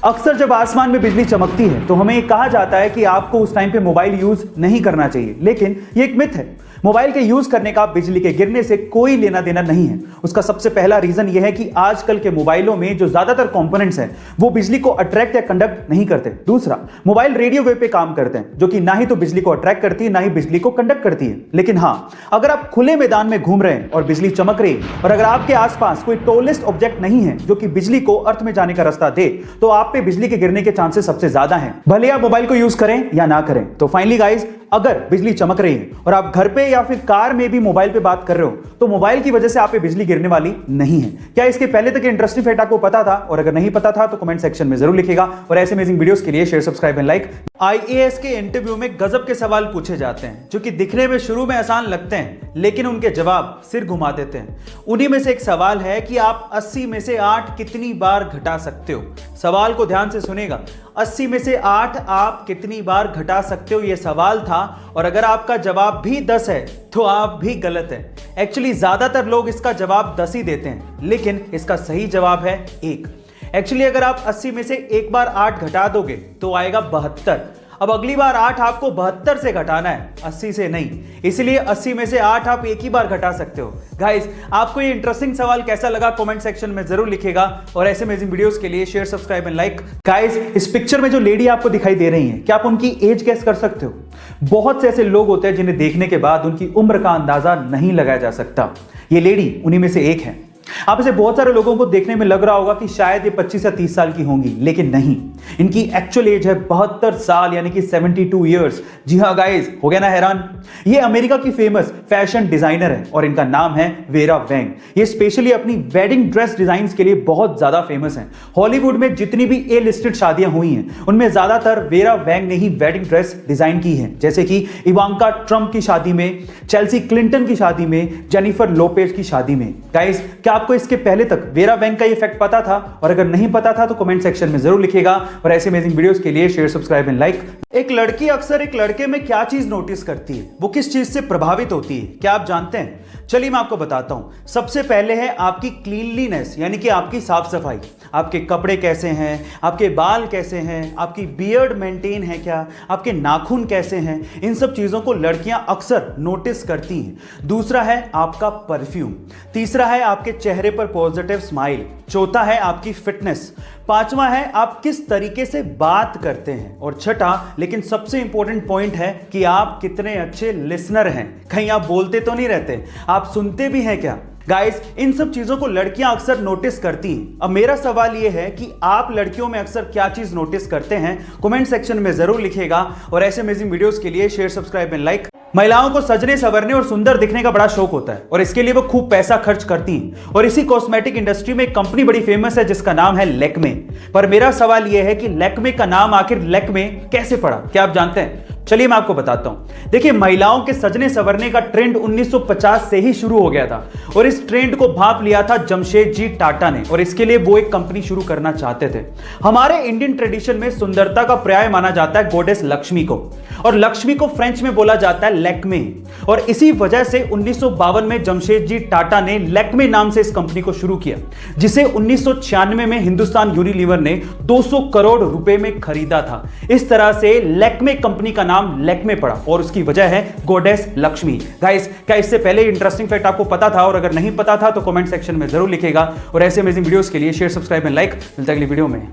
अक्सर जब आसमान में बिजली चमकती है तो हमें कहा जाता है कि आपको उस टाइम पे मोबाइल यूज नहीं करना चाहिए, लेकिन ये एक मिथ है। मोबाइल के यूज करने का बिजली के गिरने से कोई लेना देना नहीं है। उसका सबसे पहला रीजन यह है कि आजकल के मोबाइलों में जो ज्यादातर कंपोनेंट्स हैं वो बिजली को अट्रैक्ट या कंडक्ट नहीं करते। दूसरा, मोबाइल रेडियो वेव पे काम करते हैं, जो कि ना ही तो बिजली को अट्रैक्ट करती है ना ही बिजली को कंडक्ट करती है। लेकिन हाँ, अगर आप खुले मैदान में घूम रहे हैं और बिजली चमक रही है और अगर आपके आसपास कोई टॉलेस्ट ऑब्जेक्ट नहीं है जो कि बिजली को अर्थ में जाने का रास्ता दे, तो आप पे बिजली के गिरने के चांसेस सबसे ज्यादा हैं, भले आप मोबाइल को यूज करें या ना करें। तो फाइनली गाइस, अगर बिजली चमक रही है और आप घर पे या फिर कार में भी मोबाइल पे बात कर रहे हो तो मोबाइल की वजह से आप पे बिजली गिरने वाली नहीं है। क्या इसके पहले तक इंटरेस्टिंग फैक्ट आपको पता था? और अगर नहीं पता था तो कमेंट सेक्शन में जरूर लिखिएगा। और ऐसे अमेजिंग वीडियोस के लिए share, subscribe and like. IAS के इंटरव्यू में गजब के सवाल पूछे जाते हैं जो कि दिखने में शुरू में आसान लगते हैं, लेकिन उनके जवाब सिर घुमा देते हैं। उन्हीं में से एक सवाल है कि आप 80 में से 8 कितनी बार घटा सकते हो। सवाल को ध्यान से सुनेगा। 80 में से 8 आप कितनी बार घटा सकते हो, यह सवाल था। और अगर आपका जवाब भी 10 है तो आप भी गलत है। एक्चुअली ज्यादातर लोग इसका जवाब 10 ही देते हैं, लेकिन इसका सही जवाब है 1। एक्चुअली अगर आप 80 में से एक बार 8 घटा दोगे तो आएगा 72। अब अगली बार 8 आपको 72 से घटाना है, 80 से नहीं। इसलिए 80 में से 8 आप एक ही बार घटा सकते हो। गाइस, आपको ये इंटरेस्टिंग सवाल कैसा लगा कमेंट सेक्शन में जरूर लिखिएगा। और ऐसे अमेजिंग वीडियोस के लिए share, subscribe and like. Guys, इस पिक्चर में जो लेडी आपको दिखाई दे रही हैं, क्या आप उनकी एज गेस कर सकते हो? बहुत से ऐसे लोग होते हैं जिन्हें देखने के बाद उनकी उम्र का अंदाजा नहीं लगाया जा सकता। ये लेडी उन्हीं में से एक है। आप इसे बहुत सारे लोगों को देखने में लग रहा होगा कि शायद ये 25 या 30 साल की होंगी, लेकिन नहीं, इनकी एक्चुअल एज है 72 साल, यानी कि 72 इयर्स। जी हाँ गाइस, हो गया ना हैरान? ये अमेरिका की फेमस फैशन डिजाइनर है और इनका नाम है वेरा वैंग। ये स्पेशली अपनी वेडिंग ड्रेस डिजाइन्स के लिए बहुत ज्यादा फेमस हैं। हॉलीवुड में जितनी भी ए लिस्टेड शादियां हुई हैं उनमें ज्यादातर वेरा वैंग ने ही वेडिंग ड्रेस डिजाइन की है, जैसे कि इवांका ट्रंप की शादी में, चेल्सी क्लिंटन की शादी में, जेनिफर लोपेज की शादी में। गाइस, क्या आपको इसके पहले तक वेरा वैंग का ये फैक्ट पता था? और अगर नहीं पता था तो कमेंट सेक्शन में जरूर लिखिएगा। और ऐसे अमेजिंग वीडियोस के लिए शेयर, सब्सक्राइब एंड लाइक। एक लड़की अक्सर एक लड़के में क्या चीज नोटिस करती है, वो किस चीज से प्रभावित होती है, क्या आप जानते हैं? चलिए मैं आपको बताता हूं। सबसे पहले है आपकी क्लीनलीनेस, यानी कि आपकी साफ सफाई। आपके कपड़े कैसे हैं, आपके बाल कैसे हैं, आपकी बियर्ड मेंटेन है क्या, आपके नाखून कैसे हैं, इन सब चीजों को लड़कियां अक्सर नोटिस करती हैं। दूसरा है आपका परफ्यूम। तीसरा है आपके चेहरे पर पॉजिटिव स्माइल। चौथा है आपकी फिटनेस। पांचवा है आप किस तरीके से बात करते हैं। और छठा लेकिन सबसे इंपॉर्टेंट पॉइंट है कि आप कितने अच्छे लिसनर हैं। कहीं आप बोलते तो नहीं रहते, आप सुनते भी हैं क्या? गाइस, इन सब चीजों को लड़कियां अक्सर नोटिस करती हैं। अब मेरा सवाल यह है कि आप लड़कियों में अक्सर क्या चीज नोटिस करते हैं? कमेंट सेक्शन में जरूर लिखिएगा। और ऐसे अमेजिंग वीडियोस के लिए शेयर, सब्सक्राइब एंड लाइक। महिलाओं को सजने संवरने और सुंदर दिखने का बड़ा शौक होता है और इसके लिए वो खूब पैसा खर्च करती हैं। और इसी कॉस्मेटिक इंडस्ट्री में एक कंपनी बड़ी फेमस है जिसका नाम है लैक्मे। पर मेरा सवाल यह है कि लैक्मे का नाम आखिर लैक्मे कैसे पड़ा? क्या आप जानते हैं? चलिए मैं आपको बताता हूं। देखिए, महिलाओं के सजने संवरने का ट्रेंड 1950 से ही शुरू हो गया था और इस ट्रेंड को भांप लिया था जमशेदजी टाटा ने, और इसके लिए वो एक कंपनी शुरू करना चाहते थे। हमारे इंडियन ट्रेडिशन में सुंदरता का पर्याय माना जाता है गॉडेस लक्ष्मी को, और लक्ष्मी को फ्रेंच में बोला जाता है लैक्मे। और इसी वजह से 1952 में जमशेदजी टाटा ने लैक्मे नाम से इस कंपनी को शुरू किया, जिसे 1996 में हिंदुस्तान यूनिलीवर ने 200 करोड़ रुपए में खरीदा था। इस तरह से लैक्मे कंपनी का नाम लैक्मे पड़ा और उसकी वजह है गॉडेस लक्ष्मी। गाइस, क्या इससे पहले इंटरेस्टिंग फैक्ट आपको पता था? और अगर नहीं पता था तो कमेंट सेक्शन में जरूर लिखिएगा। और ऐसे अमेजिंग वीडियोस के लिए शेयर, सब्सक्राइब एंड लाइक। मिलते हैं अगली वीडियो में।